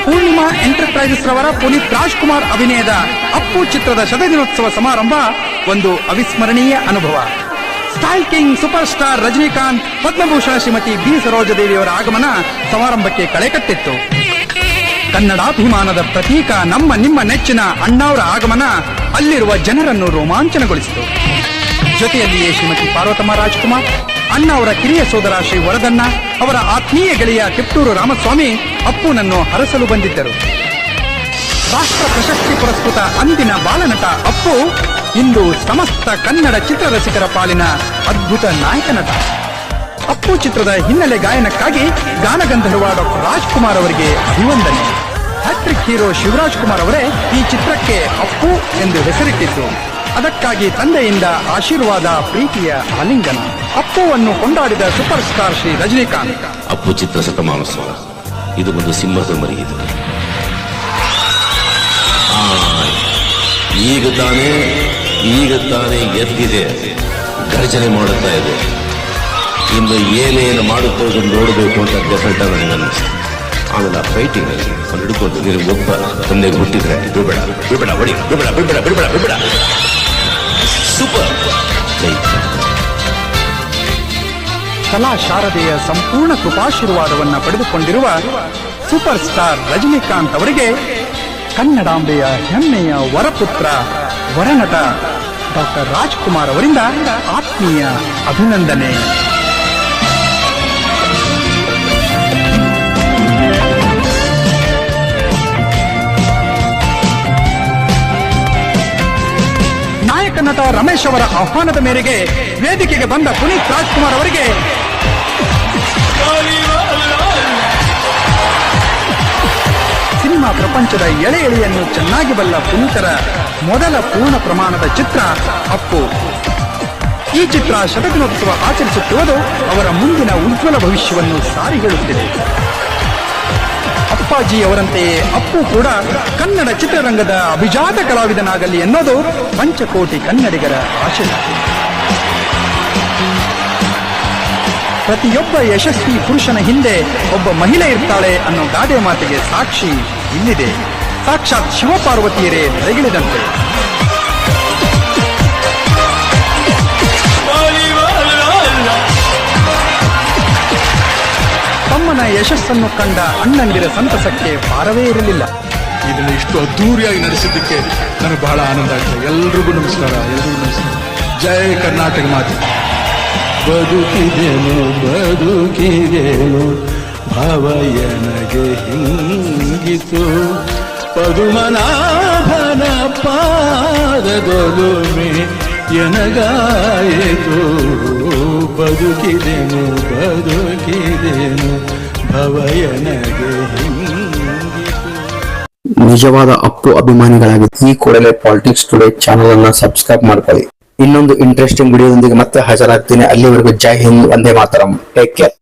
Purnima enterprises ರವರ ಪುನೀತ್ ರಾಜ್ಕುಮಾರ್ ಅಭಿನಯದ ಅಪ್ಪು ಚಿತ್ರದ ಶತದಿನೋತ್ಸವ ಸಮಾರಂಭ ಒಂದು ಅವಿಸ್ಮರಣೀಯ ಅನುಭವ. Style king super star Rajinikanth, Padma Bhushan Shrimati B ಸರೋಜದೇವಿಯವರ ಆಗಮನ ಸಮಾರಂಭಕ್ಕೆ ಕಳೆ ಕಟ್ಟಿತ್ತು. ಕನ್ನಡಾಭಿಮಾನದ ಪ್ರತೀಕ ನಮ್ಮ ನಿಮ್ಮ ನೆಚ್ಚಿನ ಅಣ್ಣಾವರ ಆಗಮನ ಅಲ್ಲಿರುವ ಜನರನ್ನು ರೋಮಾಂಚನಗೊಳಿಸಿತು. ಜೊತೆಯಲ್ಲಿಯೇ ಶ್ರೀಮತಿ ಪಾರ್ವತಮ್ಮ ರಾಜ್ಕುಮಾರ್, ಅಣ್ಣ ಅವರ ಕಿರಿಯ ಸೋದರ ಶ್ರೀ ವರದಣ್ಣ, ಅವರ ಆತ್ಮೀಯ ಗೆಳೆಯ ಕಿತ್ತೂರು ರಾಮಸ್ವಾಮಿ ಅಪ್ಪುನನ್ನು ಹರಸಲು ಬಂದಿದ್ದರು. ರಾಷ್ಟ್ರ ಪ್ರಶಸ್ತಿ ಪುರಸ್ಕೃತ ಅಂದಿನ ಬಾಲನಟ ಅಪ್ಪು ಇಂದು ಸಮಸ್ತ ಕನ್ನಡ ಚಿತ್ರರಸಿಕರ ಪಾಲಿನ ಅದ್ಭುತ ನಾಯಕ ನಟ. ಅಪ್ಪು ಚಿತ್ರದ ಹಿನ್ನೆಲೆ ಗಾಯನಕ್ಕಾಗಿ ಗಾನಗಂಧರ್ವ ಡಾಕ್ಟರ್ ರಾಜ್ಕುಮಾರ್ ಅವರಿಗೆ ಅಭಿವಂದನೆ. ಹ್ಯಾಟ್ರಿಕ್ ಹೀರೋ ಶಿವರಾಜ್ ಕುಮಾರ್ ಅವರೇ ಈ ಚಿತ್ರಕ್ಕೆ ಅಪ್ಪು ಎಂದು ಹೆಸರಿಟ್ಟಿದ್ದು. ಅದಕ್ಕಾಗಿ ತಂದೆಯಿಂದ ಆಶೀರ್ವಾದ, ಪ್ರೀತಿಯ ಆಲಿಂಗನ. ಅಪ್ಪುವನ್ನು ಕೊಂಡಾಡಿದ ಸೂಪರ್ ಸ್ಟಾರ್ ಶ್ರೀ ರಜನಿಕಾಂತ್. ಅಪ್ಪು ಚಿತ್ರ ಶತಮಾನೋತ್ಸವ ಇದು ಒಂದು ಸಿಂಹದ ಮರಿ. ಇದು ಈಗ ತಾನೇ ಎದ್ದಿದೆ, ಗರ್ಜನೆ ಮಾಡುತ್ತಾ ಇದೆ. ಇನ್ನು ಏನೇನು ಮಾಡುತ್ತೋ ನೋಡಬೇಕು ಅಂತ ಡೆಫಿನೆಟ್ ಆಗಿ ನನಗೆ ಅನ್ನಿಸ್ತು. ಆಮೇಲೆ ಆ ಫೈಟಿಂಗ್ ಅಲ್ಲಿ ಹಿಡ್ಕೊಂಡು ನೀನು ಒಬ್ಬ ತಂದೆಗೆ ಹುಟ್ಟಿದ್ರೆ ಬಿಡಬೇಡ ಬಿಡಬೇಡ ಹೊಡಿ ಬಿಡಬೇಡ ಬಿಡಬೇಡ ಬಿಡಬೇಡ ಬಿಡಬೇಡ ಸೂಪರ್. ಕಲಾ ಶಾರದೆಯ ಸಂಪೂರ್ಣ ಕೃಪಾಶೀರ್ವಾದವನ್ನ ಪಡೆದುಕೊಂಡಿರುವ ಸೂಪರ್ ಸ್ಟಾರ್ ರಜನಿಕಾಂತ್ ಅವರಿಗೆ ಕನ್ನಡಾಂಬೆಯ ಹೆಮ್ಮೆಯ ವರಪುತ್ರ ವರನಟ ಡಾಕ್ಟರ್ ರಾಜ್ಕುಮಾರ್ ಅವರಿಂದ ಆತ್ಮೀಯ ಅಭಿನಂದನೆ. ನಾಯಕ ನಟ ರಮೇಶ್ ಅವರ ಆಹ್ವಾನದ ಮೇರೆಗೆ ವೇದಿಕೆಗೆ ಬಂದ ಪುನೀತ್ ರಾಜ್ಕುಮಾರ್ ಅವರಿಗೆ ಸಿನಿಮಾ ಪ್ರಪಂಚದ ಎಳೆ ಎಳೆಯನ್ನು ಚೆನ್ನಾಗಿ ಬಲ್ಲ ಪುನೀತರ ಮೊದಲ ಪೂರ್ಣ ಪ್ರಮಾಣದ ಚಿತ್ರ ಅಪ್ಪು. ಈ ಚಿತ್ರ ಶತದಿನೋತ್ಸವ ಆಚರಿಸುತ್ತಿರುವುದು ಅವರ ಮುಂದಿನ ಉಜ್ವಲ ಭವಿಷ್ಯವನ್ನು ಸಾರಿ ಹೇಳುತ್ತಿದೆ. ಅಪ್ಪಾಜಿ ಅವರಂತೆಯೇ ಅಪ್ಪು ಕೂಡ ಕನ್ನಡ ಚಿತ್ರರಂಗದ ಅಭಿಜಾತ ಕಲಾವಿದನಾಗಲಿ ಎನ್ನುವುದು ಪಂಚಕೋಟಿ ಕನ್ನಡಿಗರ ಆಶಯ. ಪ್ರತಿಯೊಬ್ಬ ಯಶಸ್ವಿ ಪುರುಷನ ಹಿಂದೆ ಒಬ್ಬ ಮಹಿಳೆ ಇರ್ತಾಳೆ ಅನ್ನೋ ಗಾದೆ ಮಾತಿಗೆ ಸಾಕ್ಷಿ ಇಲ್ಲಿದೆ. ಸಾಕ್ಷಾತ್ ಶಿವಪಾರ್ವತಿಯರೇ ನೆಲೆಗಿಳಿದಂತೆ. ತಮ್ಮನ ಯಶಸ್ಸನ್ನು ಕಂಡ ಅಣ್ಣಂದಿರ ಸಂತಸಕ್ಕೆ ಪಾರವೇ ಇರಲಿಲ್ಲ. ಇದನ್ನು ಇಷ್ಟು ಅದ್ದೂರಿಯಾಗಿ ನಡೆಸಿದ್ದಕ್ಕೆ ನನಗೆ ಬಹಳ ಆನಂದ ಆಗ್ತದೆ. ಎಲ್ರಿಗೂ ನಮಸ್ಕಾರ. ಜೈ ಕರ್ನಾಟಕ ಮಾತೆ. ಬದುಕಿದೆನು ಭಾವಯನಗೆ ಹಿಂಗಿತು ಪದುಮನಾಭನ ಪಾದದೊಲುಮೆ ಎನಗಾಯಿತು. ಬದುಕಿದೆನು ಭವಯನಗೆ ಹಿಂಗಿತು. ನಿಜವಾದ ಅಪ್ಪು ಅಭಿಮಾನಿಗಳಾಗಿ ಈ ಕೂಡಲೇ ಪಾಲಿಟಿಕ್ಸ್ ಟುಡೇ ಚಾನೆಲ್ ಅನ್ನ ಸಬ್ಸ್ಕ್ರೈಬ್ ಮಾಡ್ಕೊಳ್ಳಿ. ಇನ್ನೊಂದು ಇಂಟ್ರೆಸ್ಟಿಂಗ್ ವಿಡಿಯೋದೊಂದಿಗೆ ಮತ್ತೆ ಹಾಜರಾಗ್ತೀನಿ. ಅಲ್ಲಿವರೆಗೂ ಜೈ ಹಿಂದ್, ವಂದೇ ಮಾತರಂ. Take care.